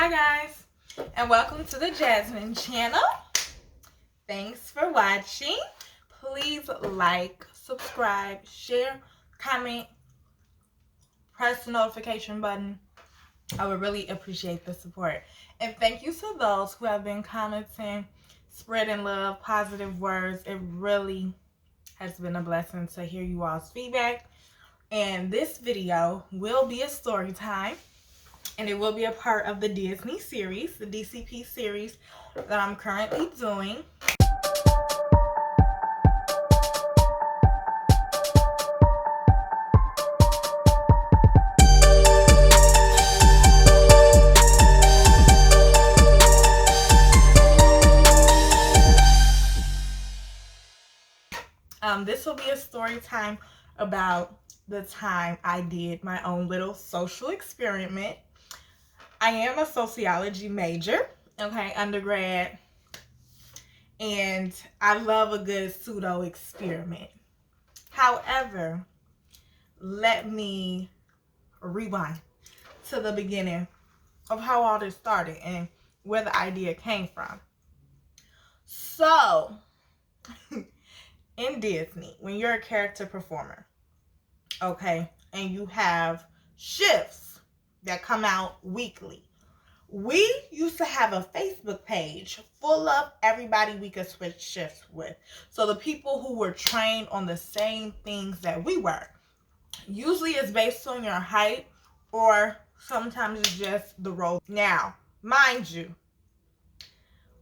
Hi guys, and welcome to the Jasmine channel. Thanks for watching. Please like, subscribe, share, comment, press the notification button. I would really appreciate the support. And thank you to those who have been commenting, spreading love, positive words. It really has been a blessing to hear you all's feedback. And this video will be a story time. And it will be a part of the Disney series, the DCP series that I'm currently doing. This will be a story time about the time I did my own little social experiment. I am a sociology major, okay, undergrad, and I love a good pseudo experiment. However, let me rewind to the beginning of how all this started and where the idea came from. So, in Disney, when you're a character performer, okay, and you have shifts that come out weekly, we used to have a Facebook page full of everybody we could switch shifts with. So the people who were trained on the same things that we were. Usually it's based on your height, or sometimes it's just the role. Now, mind you,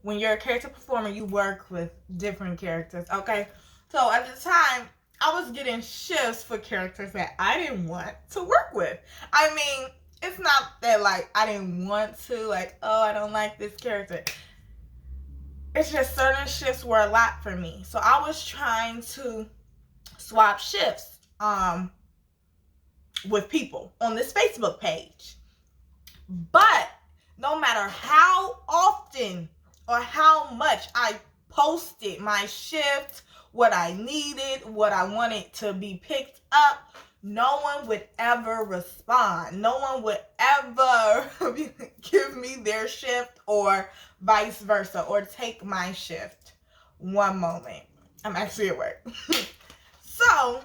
when you're a character performer, you work with different characters, okay? So at the time, I was getting shifts for characters that I didn't want to work with. I mean, it's not that, like, I didn't want to, like, oh, I don't like this character. It's just certain shifts were a lot for me. So I was trying to swap shifts with people on this Facebook page. But no matter how often or how much I posted my shift, what I needed, what I wanted to be picked up, no one would ever respond. No one would ever give me their shift or vice versa, or take my shift. One moment. I'm actually at work. So,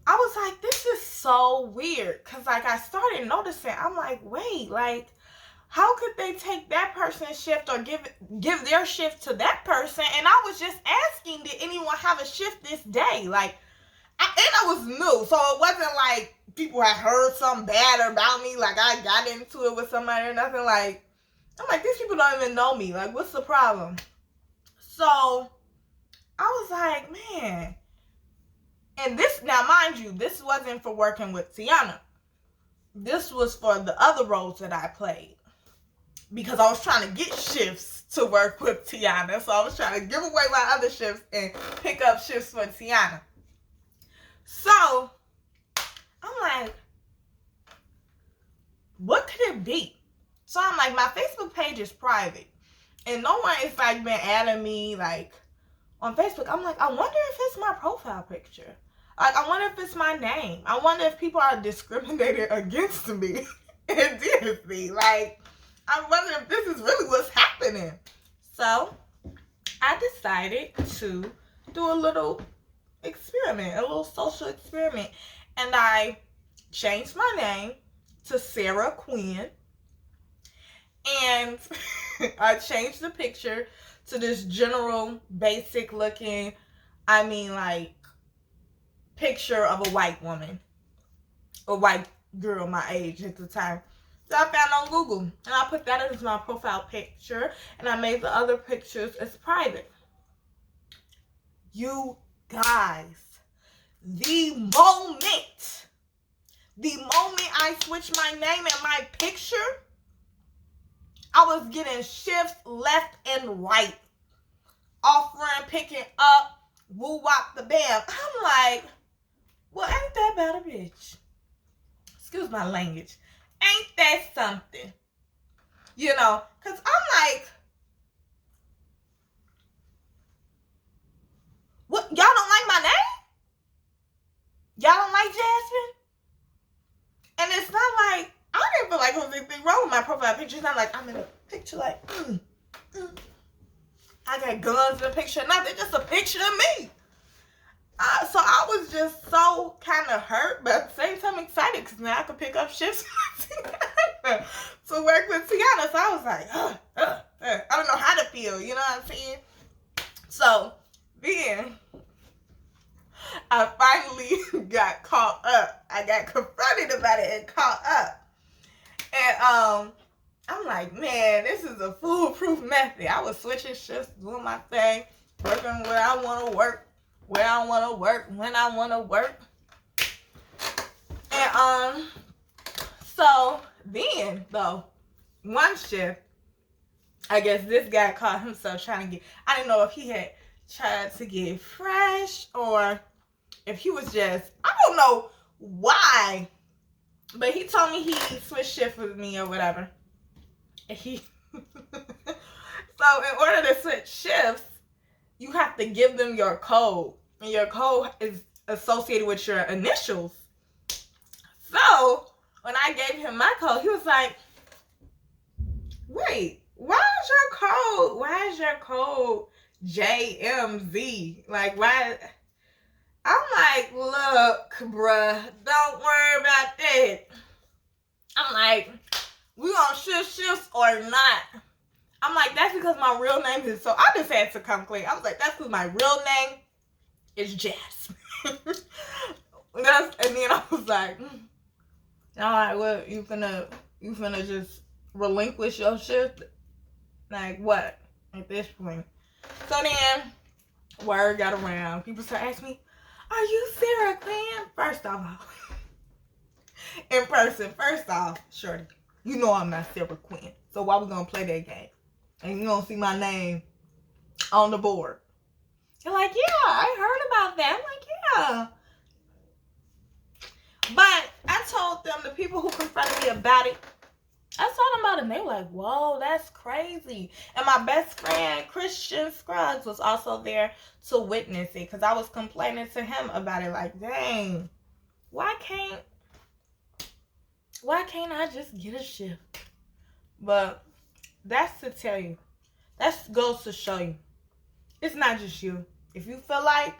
I was like, this is so weird. Because, like, I started noticing, I'm like, wait, like, how could they take that person's shift or give their shift to that person? And I was just asking, did anyone have a shift this day? Like, I was new, so it wasn't like people had heard something bad about me, like I got into it with somebody or nothing. Like, I'm like, these people don't even know me. Like, what's the problem? So I was like, man. And this, now mind you, this wasn't for working with Tiana. This was for the other roles that I played, because I was trying to get shifts to work with Tiana. So I was trying to give away my other shifts and pick up shifts for Tiana. So, I'm like, what could it be? So I'm like, my Facebook page is private. And no one is like been adding me like on Facebook. I'm like, I wonder if it's my profile picture. Like, I wonder if it's my name. I wonder if people are discriminating against me in Disney. Like, I wonder if this is really what's happening. So, I decided to do a little experiment, a little social experiment, and I changed my name to Sarah Quinn, and I changed the picture to this general basic looking, I mean, like, picture of a white woman, a white girl my age at the time. So I found on Google, and I put that as my profile picture, and I made the other pictures as private. You guys, the moment I switched my name and my picture, I was getting shifts left and right, offering, picking up, woo wop the bam. I'm like, well, ain't that about a bitch? Excuse my language. Ain't that something? You know, because I'm like, what? Y'all don't like my name? Y'all don't like Jasmine? And it's not like, I don't feel like it was anything wrong with my profile picture. It's not like I'm in a picture like, I got guns in the picture. Nothing, just a picture of me. So I was just so kind of hurt, but at the same time excited because now I could pick up shifts to work with Tiana. So I was like, I don't know how to feel, you know what I'm saying? So then I finally got caught up. I got confronted about it and caught up. And I'm like, man, this is a foolproof method. I was switching shifts, doing my thing, working where I want to work, where I want to work, when I want to work. And so then, though, one shift, I guess this guy caught himself trying to get, I didn't know if he had tried to get fresh or if he was just, I don't know why, but he told me he switched shift with me or whatever. And so in order to switch shifts, you have to give them your code. And your code is associated with your initials. So when I gave him my code, he was like, wait, why is your code JMZ? Like, why? I'm like, look, bruh, don't worry about that. I'm like, we gonna shift shifts or not? I'm like, that's because my real name is, so I just had to come clean. I was like, that's because my real name is Jasmine. And then I was like, all right, well, you finna just relinquish your shift? Like, what? At this point. So then, word got around. People started asking me, are you Sarah Quinn? First off, in person. First off, shorty, you know I'm not Sarah Quinn. So why we gonna play that game? And you don't see my name on the board. You're like, yeah, I heard about that. I'm like, yeah. But I told them, the people who confronted me about it, I told them about it, and they were like, whoa, that's crazy. And my best friend, Christian Scruggs, was also there to witness it, because I was complaining to him about it, like, dang, why can't I just get a shift? But that's to tell you, that goes to show you, it's not just you. If you feel like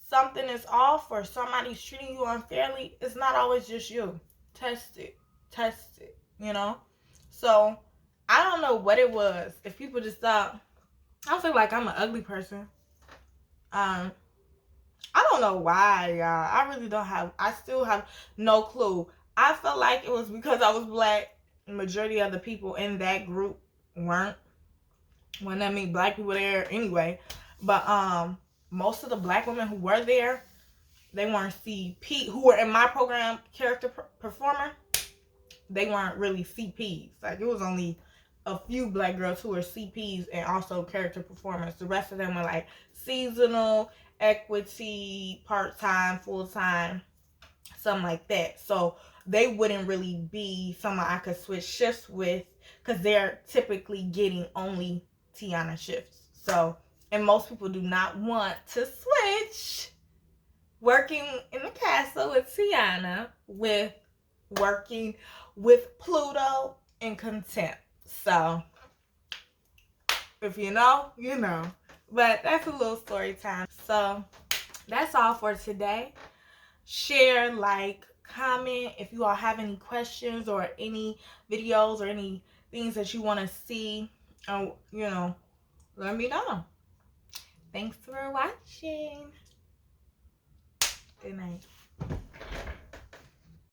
something is off or somebody's treating you unfairly, it's not always just you. Test it, you know? So, I don't know what it was. If people just thought, I don't feel like I'm an ugly person. I don't know why, y'all. I still have no clue. I felt like it was because I was black. The majority of the people in that group weren't. Well, I mean, black people there anyway. But most of the black women who were there, they weren't CP, who were in my program, character performer, they weren't really CPs. Like, it was only a few black girls who were CPs and also character performers. The rest of them were like seasonal, equity, part-time, full-time, something like that. So they wouldn't really be someone I could switch shifts with, because they're typically getting only Tiana shifts. So, and most people do not want to switch working in the castle with Tiana with working with Pluto in contempt. So, if you know, you know. But that's a little story time. So, that's all for today. Share, like, comment if you all have any questions or any videos or any things that you want to see. You know, let me know. Thanks for watching. Good night.